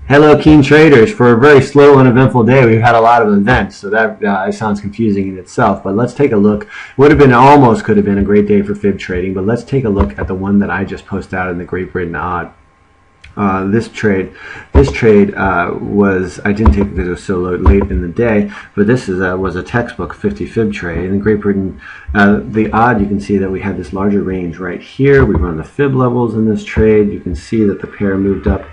Hello, keen traders. For a very slow and eventful day, we've had a lot of events, so that sounds confusing in itself. But let's take a look. Would have been almost could have been a great day for fib trading, but let's take a look at the one that I just posted out in the Great Britain odd. This trade was, I didn't take it because it was so late in the day, but this was a textbook 50 fib trade. In Great Britain, the odd, you can see that we had this larger range right here. We run the fib levels in this trade. You can see that the pair moved up,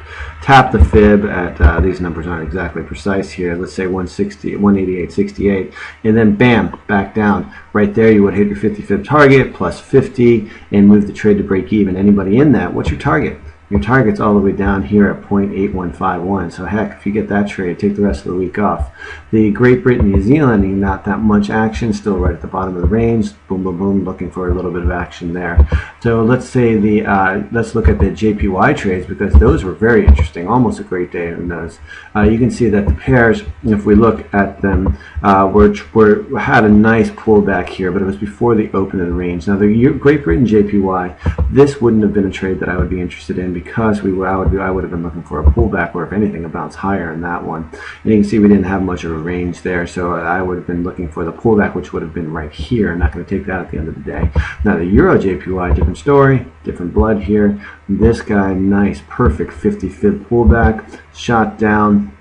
tapped the fib at, these numbers aren't exactly precise here, let's say 188.68, and then bam, back down. Right there you would hit your 50 fib target plus 50 and move the trade to break even. Anybody in that, what's your target? Your target's all the way down here at 0.8151. So heck, if you get that trade, take the rest of the week off. The Great Britain, New Zealand, not that much action, still right at the bottom of the range. Boom, boom, boom, looking for a little bit of action there. So let's say let's look at the JPY trades because those were very interesting. Almost a great day in those. You can see that the pairs, if we look at them, had a nice pullback here, but it was before the open of the range. Now the Great Britain JPY, this wouldn't have been a trade that I would be interested in because I would have been looking for a pullback, or if anything, a bounce higher in that one. And you can see we didn't have much of a range there, so I would have been looking for the pullback, which would have been right here. I'm not going to take that at the end of the day. Now the Euro JPY, different story, different blood here. This guy, nice, perfect 50 fib pullback, shot down.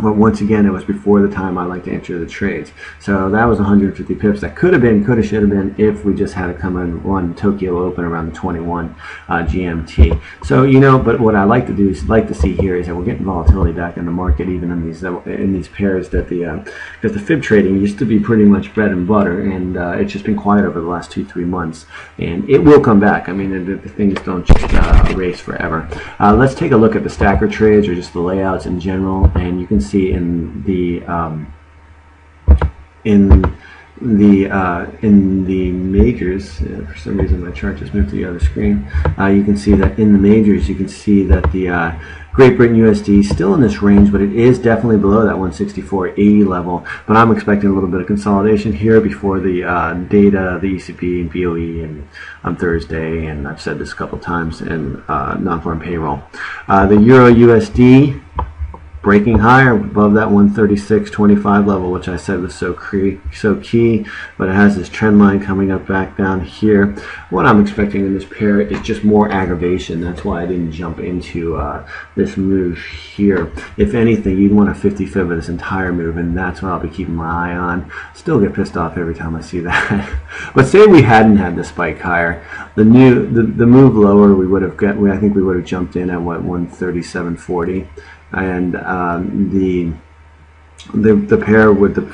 But once again, it was before the time I like to enter the trades. So that was 150 pips. That could have been, should have been, if we just had it come and run Tokyo Open around the 21 GMT. So, but what I like to do is see here is that we're getting volatility back in the market, even in these pairs that because the fib trading used to be pretty much bread and butter, and it's just been quiet over the last 2-3 months, and it will come back. I mean, the things don't just erase forever. Let's take a look at the stacker trades or just the layouts in general, and you can see in the majors, for some reason my chart just moved to the other screen. You can see that in the majors, you can see that the Great Britain USD is still in this range, but it is definitely below that 164.80 level. But I'm expecting a little bit of consolidation here before the data, the ECB and BOE and on Thursday, and I've said this a couple times, and non-farm payroll. The Euro USD breaking higher above that 136.25 level, which I said was so key, but it has this trend line coming up back down here. What I'm expecting in this pair is just more aggravation. That's why I didn't jump into this move here. If anything, you'd want a 50 fib of this entire move, and that's what I'll be keeping my eye on. Still get pissed off every time I see that. But say we hadn't had the spike higher, the move lower, I think we would have jumped in at what, 137.40. And the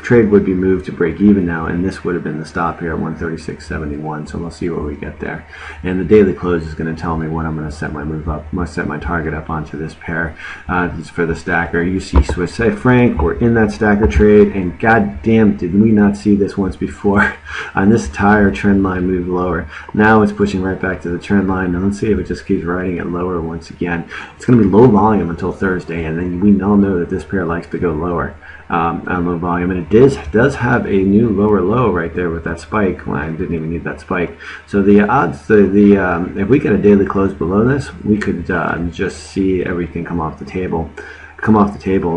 trade would be moved to break even now, and this would have been the stop here at 136.71. So we'll see where we get there. And the daily close is going to tell me when I'm going to set my move up. I'm going to set my target up onto this pair. This is for the stacker. You see Swiss franc. We're in that stacker trade, and goddamn, did we not see this once before? On this entire trend line moved lower. Now it's pushing right back to the trend line, and let's see if it just keeps riding it lower once again. It's going to be low volume until Thursday, and then we all know that this pair likes to go lower. On low volume, and it does have a new lower low right there with that spike. Well, I didn't even need that spike. So the odds, if we get a daily close below this, we could just see everything come off the table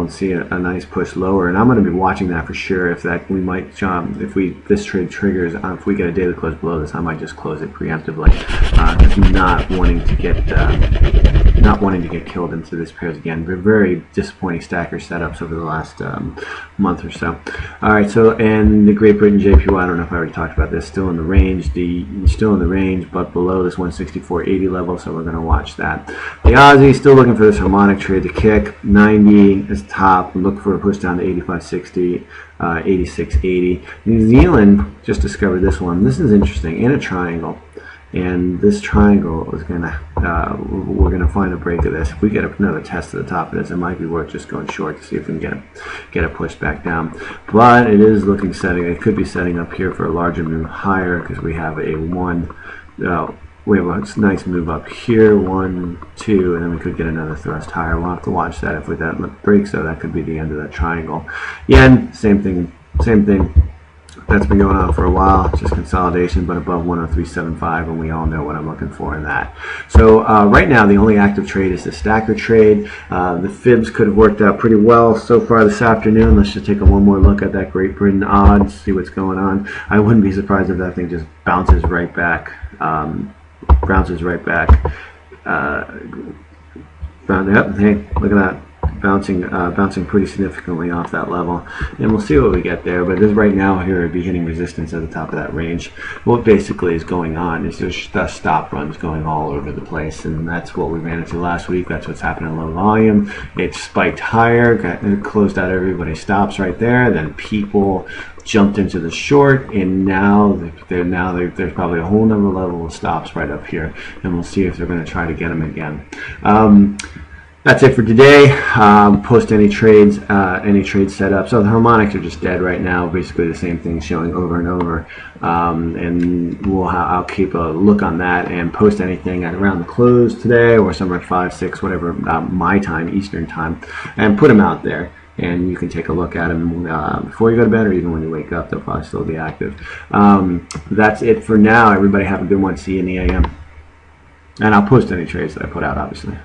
and see a nice push lower, and I'm going to be watching that for sure. If this trade triggers, if we get a daily close below this, I might just close it preemptively, just not wanting to get killed into this pairs again. Very disappointing stacker setups over the last month or so. All right, so and the Great Britain JPY, I don't know if I already talked about this, still in the range, but below this 164.80 level, so we're going to watch that. The Aussie still looking for this harmonic trade to kick. 90 is top. Look for a push down to 85.60, 86.80. New Zealand just discovered this one. This is interesting, in a triangle. And this triangle is we're gonna find a break of this. If we get another test to the top of this, it might be worth just going short to see if we can get a push back down. But it is looking it could be setting up here for a larger move higher, because we have a nice move up here, 1, 2, and then we could get another thrust higher. We'll have to watch that. If that breaks, so that could be the end of that triangle. Yen, same thing. That's been going on for a while, just consolidation, but above 103.75, and we all know what I'm looking for in that. So right now, the only active trade is the stacker trade. The fibs could have worked out pretty well so far this afternoon. Let's just take one more look at that Great Britain odds, see what's going on. I wouldn't be surprised if that thing just bounces right back. Yep, hey, look at that. Bouncing pretty significantly off that level, and we'll see what we get there. But this right now here would be hitting resistance at the top of that range. What basically is going on is there's stop runs going all over the place, and that's what we ran into last week. That's what's happening in low volume. It spiked higher, it closed out everybody's stops right there. Then people jumped into the short, and now there's probably a whole nother level of stops right up here, and we'll see if they're going to try to get them again. That's it for today. Post any trades set up. So the harmonics are just dead right now. Basically the same thing showing over and over. And I'll keep a look on that and post anything at around the close today or somewhere at 5, 6, whatever, my time, Eastern time, and put them out there. And you can take a look at them before you go to bed or even when you wake up. They'll probably still be active. That's it for now. Everybody have a good one. See you in the AM. And I'll post any trades that I put out, obviously.